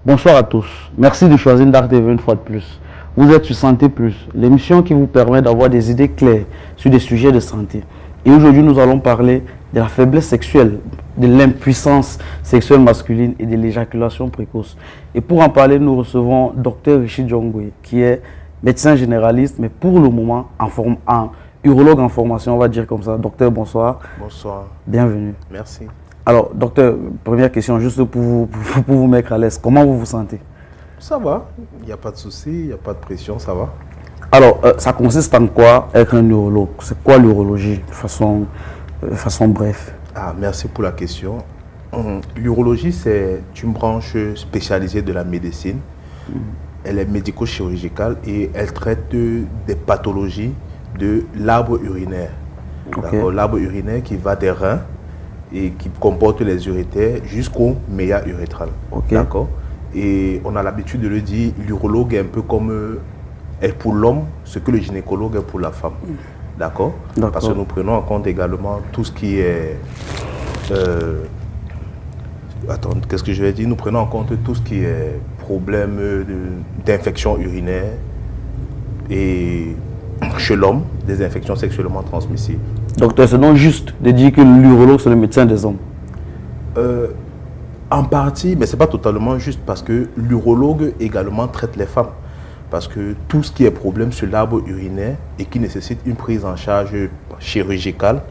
Bonsoir à tous. Merci de choisir Dark TV une fois de plus. Vous êtes sur Santé Plus, l'émission qui vous permet d'avoir des idées claires sur des sujets de santé. Et aujourd'hui, nous allons parler de la faiblesse sexuelle, de l'impuissance sexuelle masculine et de l'éjaculation précoce. Et pour en parler, nous recevons Dr Richie Djongwe, qui est médecin généraliste, mais pour le moment en urologue en formation, on va dire comme ça. Docteur, bonsoir. Bonsoir. Bienvenue. Merci. Alors, docteur, première question, juste pour vous mettre à l'aise. Comment vous vous sentez? Ça va, il n'y a pas de souci, il n'y a pas de pression, ça va. Alors, ça consiste en quoi être un urologue? C'est quoi l'urologie de façon bref? Merci pour la question. L'urologie, c'est une branche spécialisée de la médecine. Elle est médico-chirurgicale et elle traite des pathologies de l'arbre urinaire. Okay. L'arbre urinaire qui va des reins et qui comporte les urétères jusqu'au méa urétral. Okay. D'accord. Et on a l'habitude de le dire, l'urologue est un peu comme est pour l'homme ce que le gynécologue est pour la femme. D'accord. Parce que nous prenons en compte également tout ce qui est... qu'est-ce que je vais dire? Nous prenons en compte tout ce qui est problème d'infection urinaire et chez l'homme, des infections sexuellement transmissibles. Docteur, c'est donc juste de dire que l'urologue, c'est le médecin des hommes? En partie, mais ce n'est pas totalement juste parce que l'urologue également traite les femmes. Parce que tout ce qui est problème sur l'arbre urinaire et qui nécessite une prise en charge chirurgicale,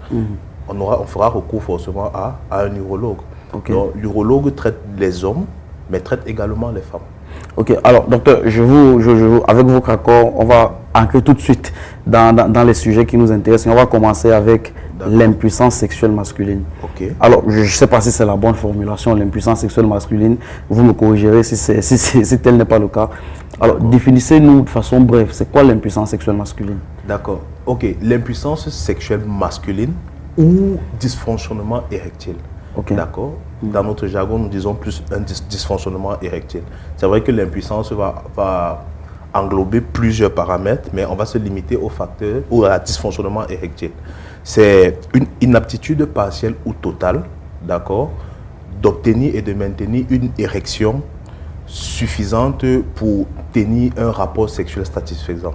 on fera recours forcément à un urologue. Okay. Donc l'urologue traite les hommes, mais traite également les femmes. Ok, alors docteur, avec votre accord, on va entrer tout de suite dans les sujets qui nous intéressent. On va commencer avec l'impuissance sexuelle masculine. Okay. Alors, je ne sais pas si c'est la bonne formulation, l'impuissance sexuelle masculine. Vous me corrigerez si tel n'est pas le cas. Alors, définissez-nous de façon brève, c'est quoi l'impuissance sexuelle masculine? D'accord. Ok, l'impuissance sexuelle masculine ou dysfonctionnement érectile. Okay. D'accord. Dans notre jargon, nous disons plus un dysfonctionnement érectile. C'est vrai que l'impuissance va englober plusieurs paramètres, mais on va se limiter au facteur ou à dysfonctionnement érectile. C'est une inaptitude partielle ou totale, d'accord, d'obtenir et de maintenir une érection suffisante pour tenir un rapport sexuel satisfaisant.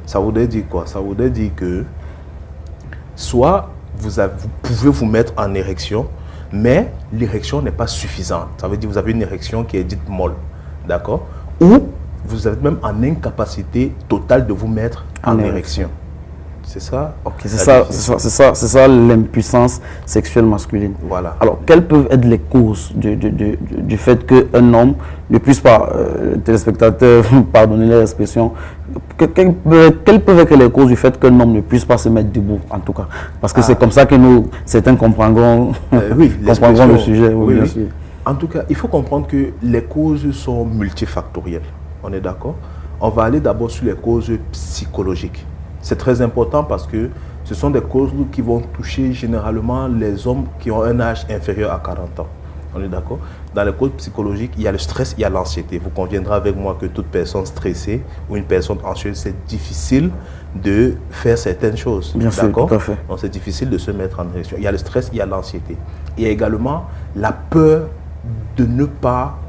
Ça voudrait dire quoi? Ça voudrait dire que soit vous pouvez vous mettre en érection, mais l'érection n'est pas suffisante. Ça veut dire que vous avez une érection qui est dite molle, d'accord? Ou vous êtes même en incapacité totale de vous mettre en érection. C'est ça? Ok, c'est ça l'impuissance sexuelle masculine. Voilà. Alors, quelles peuvent être les causes du fait qu'un homme ne puisse pas, téléspectateurs, pardonnez l'expression, quelles peuvent être les causes du fait qu'un homme ne puisse pas se mettre debout, en tout cas? Parce que c'est comme ça que certains comprendront, comprendront le sujet. Oui, bien sûr. En tout cas, il faut comprendre que les causes sont multifactorielles. On est d'accord? On va aller d'abord sur les causes psychologiques. C'est très important parce que ce sont des causes qui vont toucher généralement les hommes qui ont un âge inférieur à 40 ans. On est d'accord? Dans les causes psychologiques, il y a le stress, il y a l'anxiété. Vous conviendrez avec moi que toute personne stressée ou une personne anxieuse, c'est difficile de faire certaines choses. Bien sûr, tout à fait. Donc c'est difficile de se mettre en érection. Il y a le stress, il y a l'anxiété. Il y a également la peur de ne pas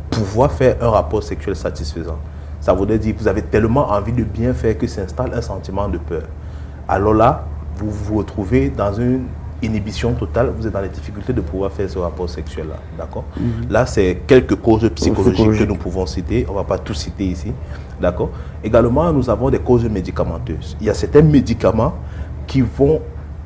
pouvoir faire un rapport sexuel satisfaisant. Ça voudrait dire que vous avez tellement envie de bien faire que s'installe un sentiment de peur. Alors là, vous vous retrouvez dans une inhibition totale, vous êtes dans les difficultés de pouvoir faire ce rapport sexuel-là. D'accord? Là, c'est quelques causes psychologiques que nous pouvons citer. On ne va pas tout citer ici. D'accord? Également, nous avons des causes médicamenteuses. Il y a certains médicaments qui vont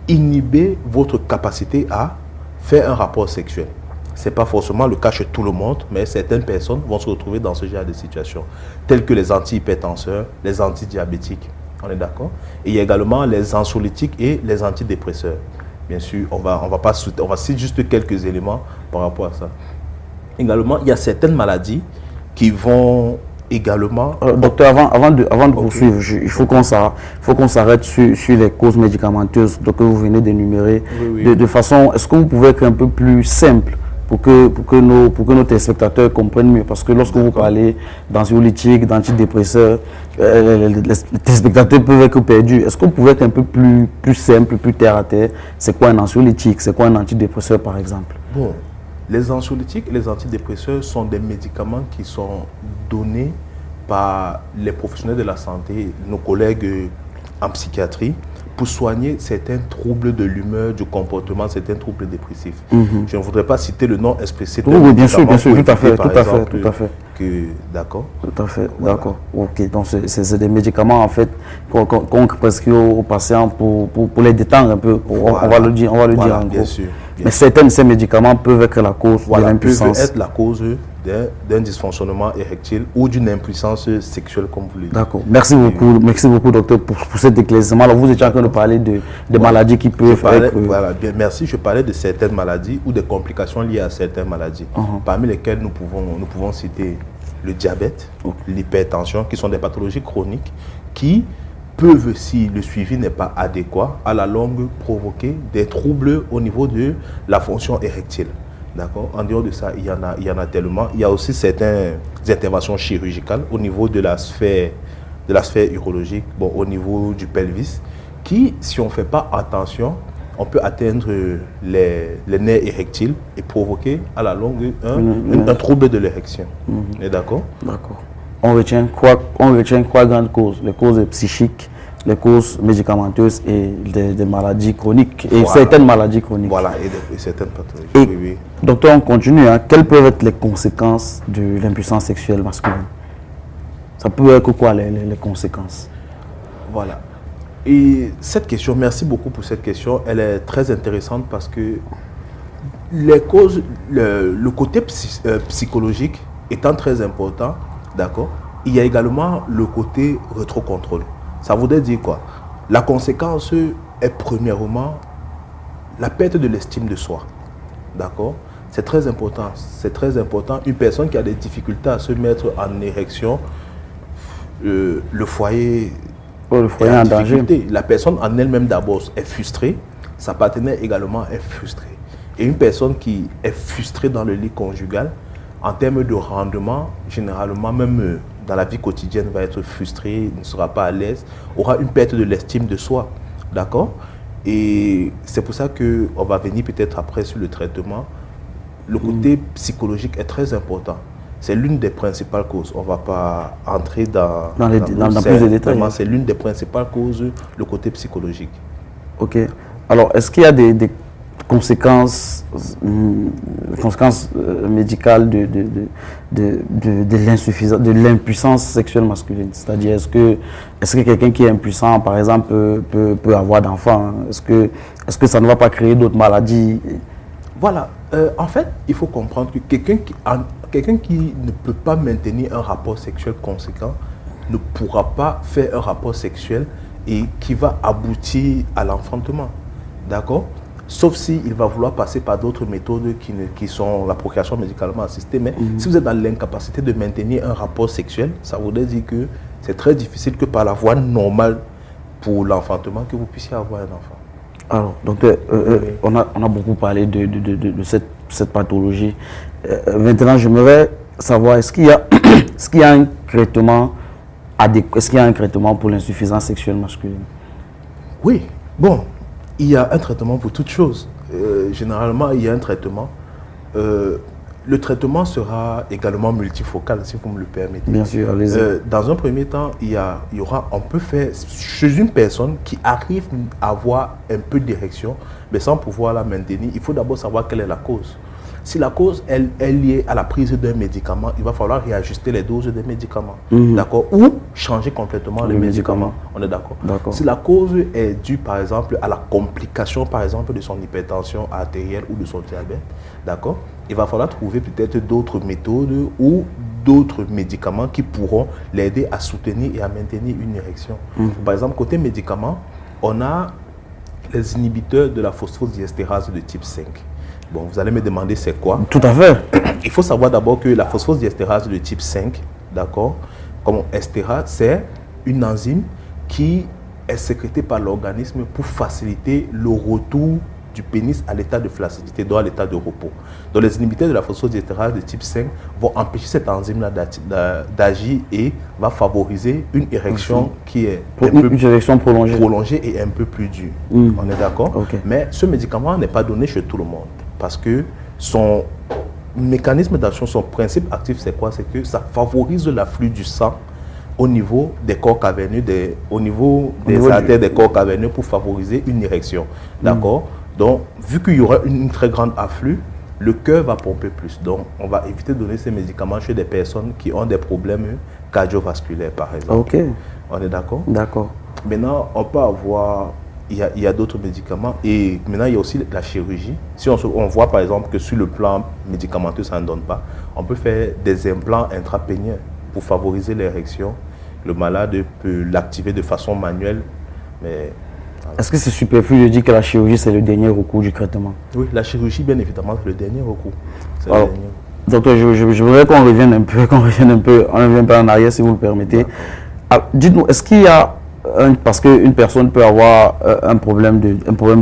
inhiber votre capacité à faire un rapport sexuel. Ce n'est pas forcément le cas chez tout le monde, mais certaines personnes vont se retrouver dans ce genre de situation, telles que les antihypertenseurs, les antidiabétiques. On est d'accord? Et il y a également les anxiolytiques et les antidépresseurs. Bien sûr, on va citer juste quelques éléments par rapport à ça. Également, il y a certaines maladies qui vont également... docteur, avant de poursuivre, il faut qu'on s'arrête sur les causes médicamenteuses que vous venez d'énumérer. Oui. De façon, est-ce que vous pouvez être un peu plus simple pour que nos téléspectateurs comprennent mieux? Parce que lorsque vous parlez d'anxiolytiques, d'antidépresseurs, les téléspectateurs peuvent être perdus. Est-ce que vous pouvez être un peu plus simple, plus terre à terre? C'est quoi un anxiolytique? C'est quoi un antidépresseur, par exemple? Bon, Les anxiolytiques et les antidépresseurs sont des médicaments qui sont donnés par les professionnels de la santé, nos collègues en psychiatrie, pour soigner certains troubles de l'humeur, du comportement, certains troubles dépressifs. Je ne voudrais pas citer le nom explicite. Oui, bien sûr, tout à fait, D'accord. Tout à fait, voilà. D'accord. Ok, donc c'est des médicaments en fait qu'on prescrit aux patients pour les détendre un peu. Voilà. On va le dire en gros. Bien sûr. Mais certains de ces médicaments peuvent être la cause de l'impuissance. Peuvent être la cause d'un dysfonctionnement érectile ou d'une impuissance sexuelle, comme vous le dites. D'accord. Merci beaucoup, docteur, pour cet éclaircissement. Alors, vous étiez en train de parler de maladies qui peuvent être... Voilà, bien, merci. Je parlais de certaines maladies ou des complications liées à certaines maladies, parmi lesquelles nous pouvons citer le diabète, l'hypertension, qui sont des pathologies chroniques qui peuvent, si le suivi n'est pas adéquat, à la longue provoquer des troubles au niveau de la fonction érectile. D'accord. En dehors de ça, il y en a tellement. Il y a aussi certaines interventions chirurgicales au niveau de la sphère urologique, bon, au niveau du pelvis, qui, si on ne fait pas attention, on peut atteindre les nerfs érectiles et provoquer à la longue un trouble de l'érection. D'accord. D'accord. On retient trois grandes causes, les causes psychiques, les causes médicamenteuses et des maladies chroniques, et certaines maladies chroniques. Voilà, et certaines pathologies. Oui. Docteur, on continue. Quelles peuvent être les conséquences de l'impuissance sexuelle masculine? Ça peut être quoi les conséquences? Voilà. Et cette question, merci beaucoup pour cette question, elle est très intéressante parce que les causes, le côté psychologique étant très important, d'accord, il y a également le côté rétrocontrôle. Ça voudrait dire quoi? La conséquence est premièrement la perte de l'estime de soi. D'accord? C'est très important. C'est très important. Une personne qui a des difficultés à se mettre en érection, le foyer est en difficulté. La personne en elle-même d'abord est frustrée. Sa partenaire également est frustrée. Et une personne qui est frustrée dans le lit conjugal, en termes de rendement, généralement, même dans la vie quotidienne, va être frustrée, ne sera pas à l'aise, aura une perte de l'estime de soi. D'accord? Et c'est pour ça qu'on va venir peut-être après sur le traitement. Le côté psychologique est très important. C'est l'une des principales causes. On ne va pas entrer dans plus de détails. C'est l'une des principales causes, le côté psychologique. Ok. Alors, est-ce qu'il y a des conséquences médicales de l'impuissance sexuelle masculine? C'est-à-dire, est-ce que quelqu'un qui est impuissant, par exemple, peut avoir d'enfants? Est-ce que ça ne va pas créer d'autres maladies? Voilà. En fait, il faut comprendre que quelqu'un qui ne peut pas maintenir un rapport sexuel conséquent ne pourra pas faire un rapport sexuel et qui va aboutir à l'enfantement. D'accord? Sauf s'il va vouloir passer par d'autres méthodes qui sont la procréation médicalement assistée. Mais si vous êtes dans l'incapacité de maintenir un rapport sexuel, ça voudrait dire que c'est très difficile que par la voie normale pour l'enfantement que vous puissiez avoir un enfant. Alors, docteur, on a beaucoup parlé de cette pathologie. Maintenant, j'aimerais savoir, est-ce qu'il y a un traitement adéquat, est-ce qu'il y a un traitement pour l'insuffisance sexuelle masculine? Oui, bon, il y a un traitement pour toute chose. Généralement, il y a un traitement. Le traitement sera également multifocal, si vous me le permettez. Bien sûr, allez-y. Dans un premier temps, on peut faire, chez une personne qui arrive à avoir un peu d'érection, mais sans pouvoir la maintenir, il faut d'abord savoir quelle est la cause. Si la cause est liée à la prise d'un médicament, il va falloir réajuster les doses des médicaments. D'accord? Ou changer complètement le médicament. On est d'accord? Si la cause est due, par exemple, à la complication, par exemple, de son hypertension artérielle ou de son diabète, d'accord? Il va falloir trouver peut-être d'autres méthodes ou d'autres médicaments qui pourront l'aider à soutenir et à maintenir une érection. Par exemple, côté médicaments, on a les inhibiteurs de la phosphodiestérase de type 5. Bon, vous allez me demander c'est quoi? Tout à fait. Il faut savoir d'abord que la phosphodiestérase de type 5, d'accord, comme estérase, c'est une enzyme qui est sécrétée par l'organisme pour faciliter le retour du pénis à l'état de flaccidité, donc à l'état de repos. Donc les inhibiteurs de la phosphodiestérase de type 5 vont empêcher cette enzyme-là d'agir et va favoriser une érection qui est une érection prolongée et un peu plus dure. On est d'accord? Mais ce médicament n'est pas donné chez tout le monde parce que son mécanisme d'action, son principe actif, c'est quoi? C'est que ça favorise l'afflux du sang au niveau des corps caverneux, au niveau des artères des corps caverneux pour favoriser une érection. D'accord? Donc, vu qu'il y aura une très grande afflux, le cœur va pomper plus. Donc, on va éviter de donner ces médicaments chez des personnes qui ont des problèmes cardiovasculaires, par exemple. Ok. On est d'accord? D'accord. Maintenant, on peut avoir... Il y a d'autres médicaments et maintenant il y a aussi la chirurgie. Si on voit par exemple que sur le plan médicamenteux ça ne donne pas, on peut faire des implants intrapéniens pour favoriser l'érection. Le malade peut l'activer de façon manuelle. Mais est-ce que c'est superflu de dire que la chirurgie c'est le dernier recours du traitement? Oui, la chirurgie bien évidemment c'est le dernier recours. Alors, docteur, je voudrais qu'on revienne un peu, on revient un peu en arrière si vous le permettez. Dites-nous, est-ce qu'il y a parce qu'une personne peut avoir un problème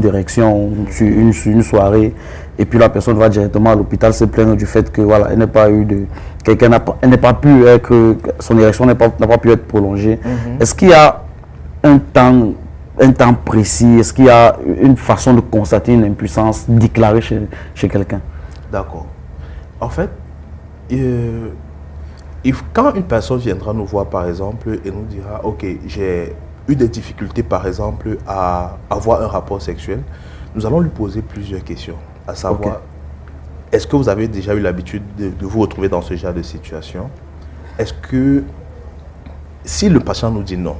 d'érection sur une soirée et puis la personne va directement à l'hôpital se plaindre du fait que voilà, elle n'a pas eu de elle n'a pas pu être, son érection n'a pas pu être prolongée. Est-ce qu'il y a un temps précis, est-ce qu'il y a une façon de constater une impuissance déclarée chez quelqu'un? D'accord. En fait, quand une personne viendra nous voir par exemple et nous dira ok, j'ai eu des difficultés par exemple à avoir un rapport sexuel, nous allons lui poser plusieurs questions, à savoir est-ce que vous avez déjà eu l'habitude de vous retrouver dans ce genre de situation? Est-ce que si le patient nous dit non,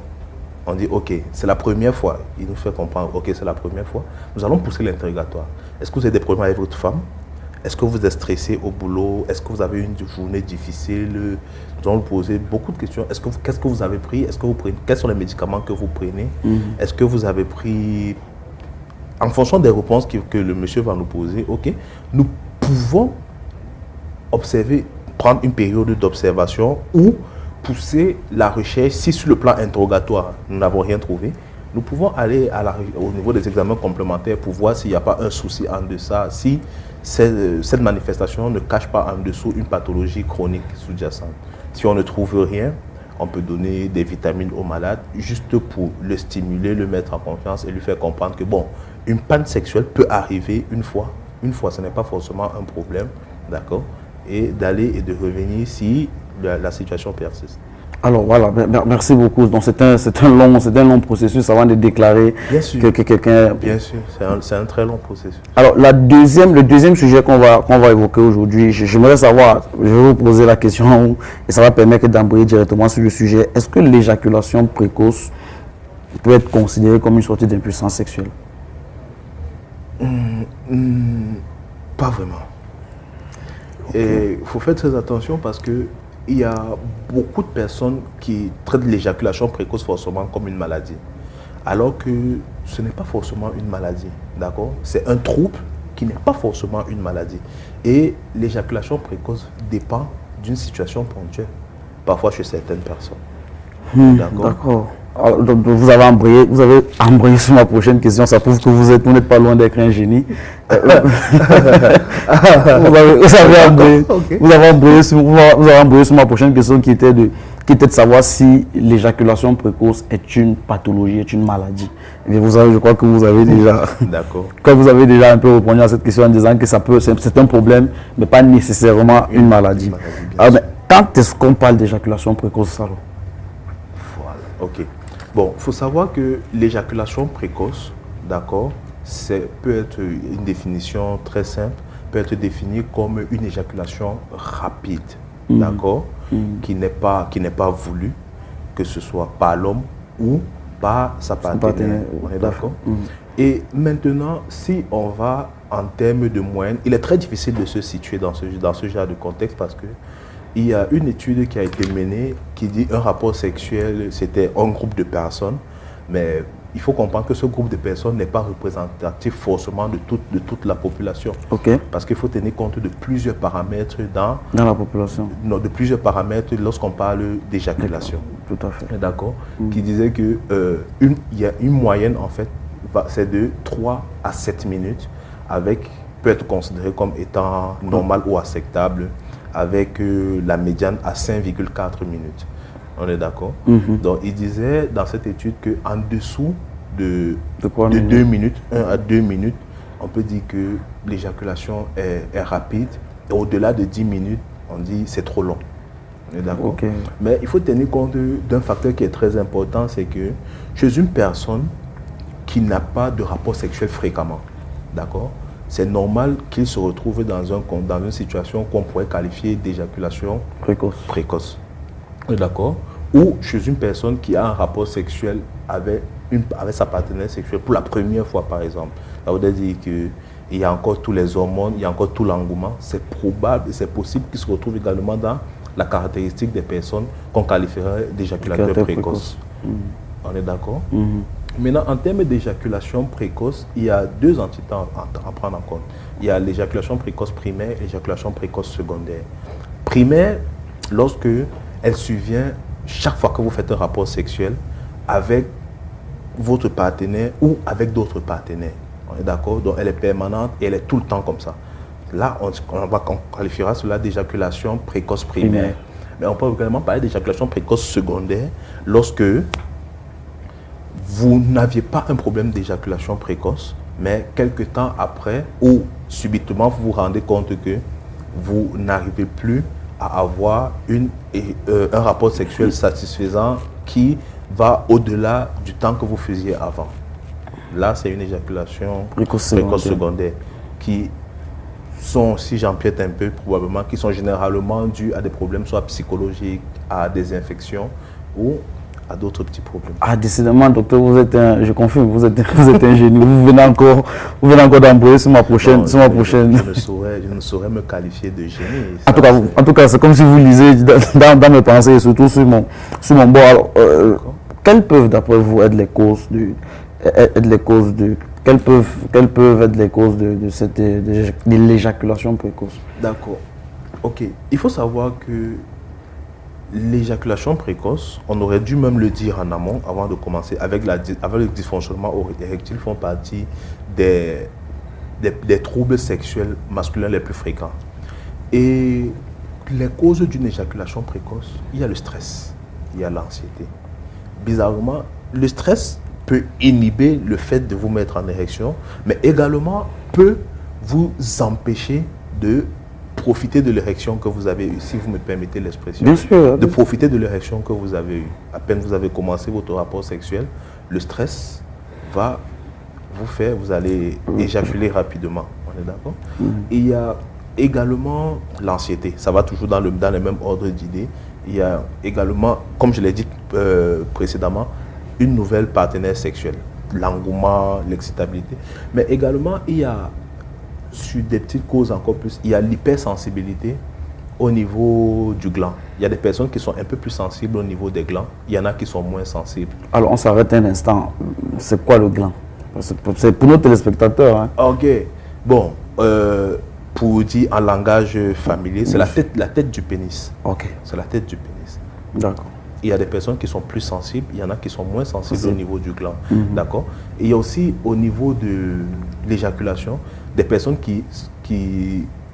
on dit ok, c'est la première fois, il nous fait comprendre ok, c'est la première fois, nous allons pousser l'interrogatoire. Est-ce que vous avez des problèmes avec votre femme? Est-ce que vous êtes stressé au boulot? Est-ce que vous avez une journée difficile? Nous allons vous poser beaucoup de questions. Qu'est-ce que vous avez pris? Quels sont les médicaments que vous prenez? Est-ce que vous avez pris... En fonction des réponses que le monsieur va nous poser, ok, nous pouvons observer, prendre une période d'observation ou pousser la recherche. Si sur le plan interrogatoire, nous n'avons rien trouvé, nous pouvons aller au niveau des examens complémentaires pour voir s'il n'y a pas un souci en deçà, si cette manifestation ne cache pas en dessous une pathologie chronique sous-jacente. Si on ne trouve rien, on peut donner des vitamines au malade juste pour le stimuler, le mettre en confiance et lui faire comprendre que bon, une panne sexuelle peut arriver une fois, ce n'est pas forcément un problème, d'accord, et d'aller et de revenir si la situation persiste. Alors voilà, merci beaucoup. Donc c'est un long processus avant de déclarer que quelqu'un... Bien sûr, c'est un très long processus. Alors le deuxième sujet qu'on va évoquer aujourd'hui, j'aimerais savoir, je vais vous poser la question et ça va permettre d'embrayer directement sur le sujet. Est-ce que l'éjaculation précoce peut être considérée comme une sorte d'impuissance sexuelle? Pas vraiment. Et il faut faire très attention parce que il y a beaucoup de personnes qui traitent l'éjaculation précoce forcément comme une maladie. Alors que ce n'est pas forcément une maladie, d'accord? C'est un trouble qui n'est pas forcément une maladie. Et l'éjaculation précoce dépend d'une situation ponctuelle, parfois chez certaines personnes. D'accord. Donc vous avez embrayé sur ma prochaine question, ça prouve que vous n'êtes pas loin d'être un génie. Vous avez embrayé sur ma prochaine question qui était de savoir si l'éjaculation précoce est une pathologie, est une maladie. Et je crois que vous avez déjà un peu répondu à cette question en disant que c'est un problème, mais pas nécessairement une maladie. Alors, mais quand est-ce qu'on parle d'éjaculation précoce, alors? Voilà, ok. Bon, il faut savoir que l'éjaculation précoce, d'accord, peut être une définition très simple, peut être définie comme une éjaculation rapide, d'accord, qui n'est pas voulue, que ce soit par l'homme ou par sa partenaire. On est d'accord? Et maintenant, si on va en termes de moyenne, il est très difficile de se situer dans ce genre de contexte parce que il y a une étude qui a été menée qui dit un rapport sexuel, c'était un groupe de personnes, mais il faut comprendre que ce groupe de personnes n'est pas représentatif forcément de toute la population. Parce qu'il faut tenir compte de plusieurs paramètres dans la population. Non, de plusieurs paramètres lorsqu'on parle d'éjaculation. Tout à fait. D'accord. Qui disait que il y a une moyenne en fait, c'est de 3 à 7 minutes, peut être considéré comme étant normal ou acceptable, avec la médiane à 5,4 minutes. On est d'accord? Donc, il disait dans cette étude qu'en dessous de 2 minutes, 1 à 2 minutes, on peut dire que l'éjaculation est rapide Et au-delà de 10 minutes, on dit c'est trop long. On est d'accord? Ok. Mais il faut tenir compte d'un facteur qui est très important, c'est que chez une personne qui n'a pas de rapport sexuel fréquemment, d'accord, c'est normal qu'il se retrouve dans une situation qu'on pourrait qualifier d'éjaculation précoce. D'accord? Ou chez une personne qui a un rapport sexuel avec sa partenaire sexuelle pour la première fois, par exemple. Ça veut dire qu'il y a encore tous les hormones, il y a encore tout l'engouement. C'est probable et c'est possible qu'il se retrouve également dans la caractéristique des personnes qu'on qualifierait d'éjaculateurs précoces. On est d'accord? Maintenant, en termes d'éjaculation précoce, il y a deux entités à prendre en compte. Il y a l'éjaculation précoce primaire et l'éjaculation précoce secondaire. Primaire, lorsque elle survient chaque fois que vous faites un rapport sexuel avec votre partenaire ou avec d'autres partenaires. On est d'accord? Donc, elle est permanente et elle est tout le temps comme ça. Là, on qualifiera cela d'éjaculation précoce primaire. Mais on peut également parler d'éjaculation précoce secondaire lorsque vous n'aviez pas un problème d'éjaculation précoce, mais quelques temps après ou subitement, vous vous rendez compte que vous n'arrivez plus à avoir un rapport sexuel satisfaisant qui va au-delà du temps que vous faisiez avant. Là, c'est une éjaculation précoce secondaire qui sont, si j'empiète un peu probablement, qui sont généralement dus à des problèmes soit psychologiques, à des infections ou à d'autres petits problèmes. Ah, décidément, docteur, je confirme, vous êtes un génie. Vous venez encore d'embrouiller sur ma prochaine. Je ne saurais me qualifier de génie. En tout cas, c'est comme si vous lisez dans mes pensées et surtout sur mon bord. Alors, quelles peuvent, d'après vous, être les causes de l'éjaculation précoce? D'accord. Ok. Il faut savoir que l'éjaculation précoce, on aurait dû même le dire en amont avant de commencer, avec le dysfonctionnement érectile, font partie des troubles sexuels masculins les plus fréquents. Et les causes d'une éjaculation précoce, il y a le stress, il y a l'anxiété. Bizarrement, le stress peut inhiber le fait de vous mettre en érection, mais également peut vous empêcher de profiter de l'érection que vous avez eue, si vous me permettez l'expression. Bien sûr. De profiter de l'érection que vous avez eue. À peine vous avez commencé votre rapport sexuel, le stress va vous faire, vous allez éjaculer rapidement. On est d'accord? Il y a également l'anxiété. Ça va toujours dans le même ordre d'idées. Il y a également, comme je l'ai dit précédemment, une nouvelle partenaire sexuelle. L'engouement, l'excitabilité. Mais également, il y a, sur des petites causes encore plus, il y a l'hypersensibilité au niveau du gland. Il y a des personnes qui sont un peu plus sensibles au niveau des glands. Il y en a qui sont moins sensibles. Alors, on s'arrête un instant. C'est quoi le gland? C'est pour nos téléspectateurs. Hein. Ok. Bon, pour dire en langage familier, c'est la tête du pénis. Ok. C'est la tête du pénis. D'accord. Il y a des personnes qui sont plus sensibles, il y en a qui sont moins sensibles au niveau du gland. D'accord? Et il y a aussi au niveau de l'éjaculation, des personnes qui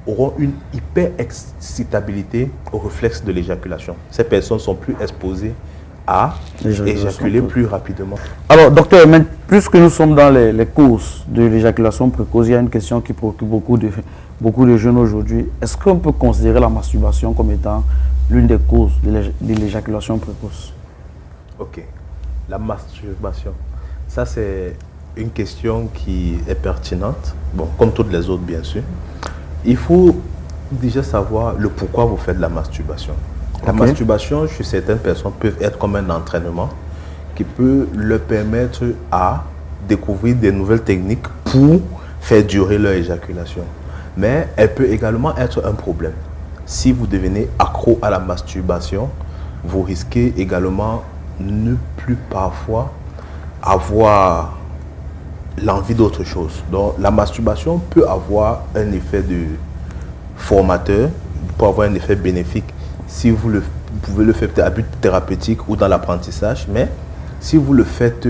auront une hyper-excitabilité au réflexe de l'éjaculation. Ces personnes sont plus exposées à éjaculer plus rapidement. Alors, docteur, puisque nous sommes dans les causes de l'éjaculation précoce, il y a une question qui préoccupe beaucoup de jeunes aujourd'hui. Est-ce qu'on peut considérer la masturbation comme étant l'une des causes de l'éjaculation précoce? Ok. La masturbation. Ça, c'est une question qui est pertinente. Bon, comme toutes les autres, bien sûr. Il faut déjà savoir le pourquoi vous faites de la masturbation. La masturbation, chez certaines personnes, peut être comme un entraînement qui peut leur permettre à découvrir des nouvelles techniques pour faire durer leur éjaculation. Mais elle peut également être un problème. Si vous devenez accro à la masturbation, vous risquez également ne plus parfois avoir l'envie d'autre chose. Donc la masturbation peut avoir un effet de formateur, peut avoir un effet bénéfique si vous pouvez le faire à but thérapeutique ou dans l'apprentissage, mais si vous le faites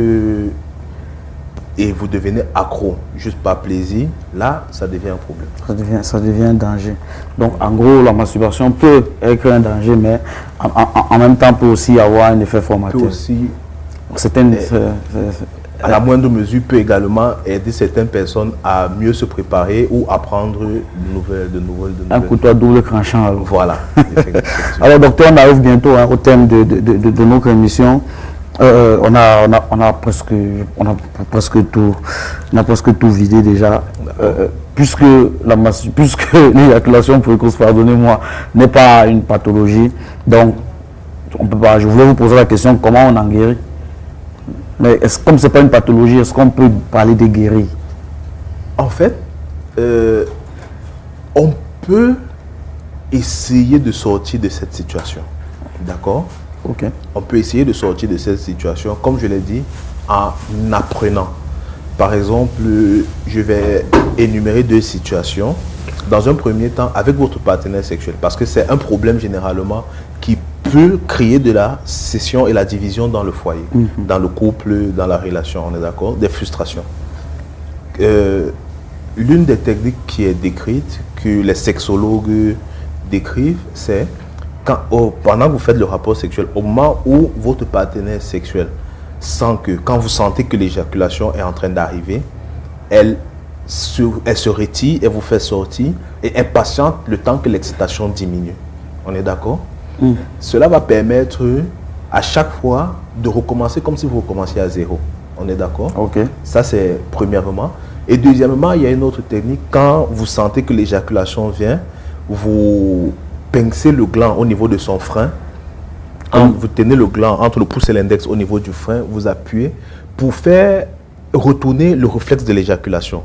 et vous devenez accro juste par plaisir, là, ça devient un problème. Ça devient un danger. Donc, en gros, la masturbation peut être un danger, mais en même temps peut aussi avoir un effet formateur. Peut aussi à la moindre mesure, peut également aider certaines personnes à mieux se préparer ou apprendre de nouvelles. Un couteau à double tranchant. Alors. Voilà. Alors, docteur, on arrive bientôt au thème de notre émission. On a presque tout vidé déjà. Puisque l'éjaculation précoce, pardonnez-moi, n'est pas une pathologie, donc on peut pas. Je voulais vous poser la question, comment on en guérit? Mais comme ce n'est pas une pathologie, est-ce qu'on peut parler de guérir? En fait, on peut essayer de sortir de cette situation. D'accord? Ok. On peut essayer de sortir de cette situation, comme je l'ai dit, en apprenant. Par exemple, je vais énumérer 2 situations. Dans un premier temps, avec votre partenaire sexuel, parce que c'est un problème généralement qui peut créer de la scission et la division dans le foyer, dans le couple, dans la relation, on est d'accord, des frustrations. L'une des techniques qui est décrite, que les sexologues décrivent, c'est pendant que vous faites le rapport sexuel, au moment où votre partenaire sexuel sent que, quand vous sentez que l'éjaculation est en train d'arriver, elle se retire et vous fait sortir et elle patiente le temps que l'excitation diminue. On est d'accord? Cela va permettre à chaque fois de recommencer comme si vous recommenciez à zéro. On est d'accord? Ok. Ça, c'est premièrement. Et deuxièmement, il y a une autre technique. Quand vous sentez que l'éjaculation vient, vous pincez le gland au niveau de son frein. Vous tenez le gland entre le pouce et l'index au niveau du frein, vous appuyez pour faire retourner le réflexe de l'éjaculation.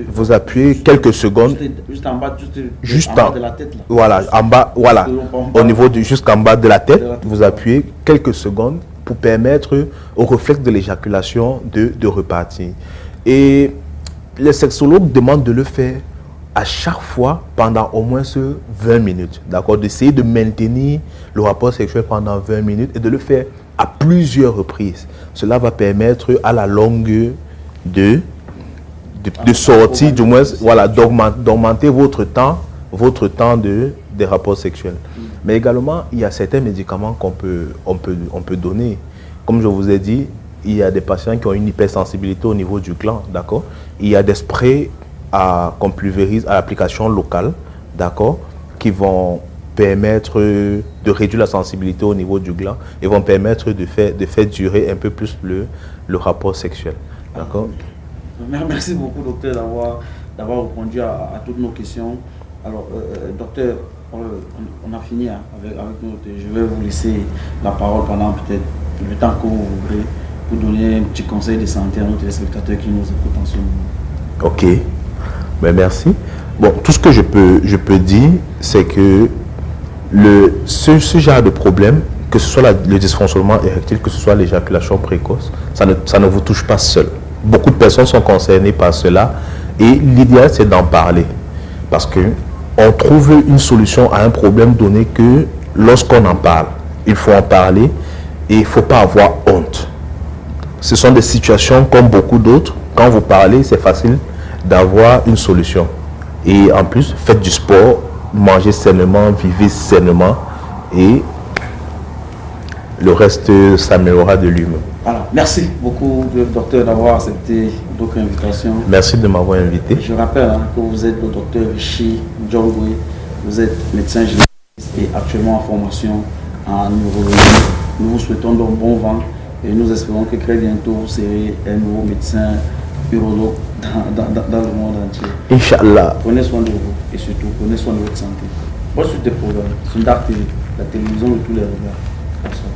Vous appuyez quelques secondes. Juste en bas, en bas de la tête. Là. Voilà, en bas, voilà. Au niveau jusqu'en bas de la tête, vous appuyez quelques secondes pour permettre au réflexe de l'éjaculation de repartir. Et les sexologues demandent de le faire à chaque fois pendant au moins 20 minutes. D'accord? D'essayer de maintenir le rapport sexuel pendant 20 minutes et de le faire à plusieurs reprises. Cela va permettre à la longue de sortir, du moins, voilà, d'augmenter votre temps des rapports sexuels. Mais également, il y a certains médicaments qu'on peut donner. Comme je vous ai dit, il y a des patients qui ont une hypersensibilité au niveau du gland, d'accord? Il y a des sprays qu'on pulvérise à l'application locale, d'accord, qui vont permettre de réduire la sensibilité au niveau du gland et vont permettre de faire durer un peu plus le rapport sexuel, d'accord? Merci beaucoup, docteur, d'avoir répondu à toutes nos questions. Alors, docteur, on a fini avec notre... Je vais vous laisser la parole pendant peut-être le temps que vous voudrez pour donner un petit conseil de santé à nos téléspectateurs qui nous écoutent en ce moment. Ok, ben, merci. Bon, tout ce que je peux dire, c'est que ce genre de problème, que ce soit le dysfonctionnement érectile, que ce soit l'éjaculation précoce, ça ne vous touche pas seul. Beaucoup de personnes sont concernées par cela et l'idéal, c'est d'en parler. Parce qu'on trouve une solution à un problème donné que lorsqu'on en parle. Il faut en parler et il ne faut pas avoir honte. Ce sont des situations comme beaucoup d'autres. Quand vous parlez, c'est facile d'avoir une solution. Et en plus, faites du sport, mangez sainement, vivez sainement et le reste s'améliorera de lui-même. Voilà. Merci beaucoup, docteur, d'avoir accepté notre invitation. Merci de m'avoir invité. Je rappelle que vous êtes le docteur Rishi Djongwe, vous êtes médecin généraliste et actuellement en formation en neurologie. Nous vous souhaitons donc bon vent et nous espérons que très bientôt vous serez un nouveau médecin urologue dans le monde entier. Inch'Allah. Prenez soin de vous et surtout prenez soin de votre santé. Bonne suite des programmes. Sundak TV, la télévision de tous les regards. Bonsoir.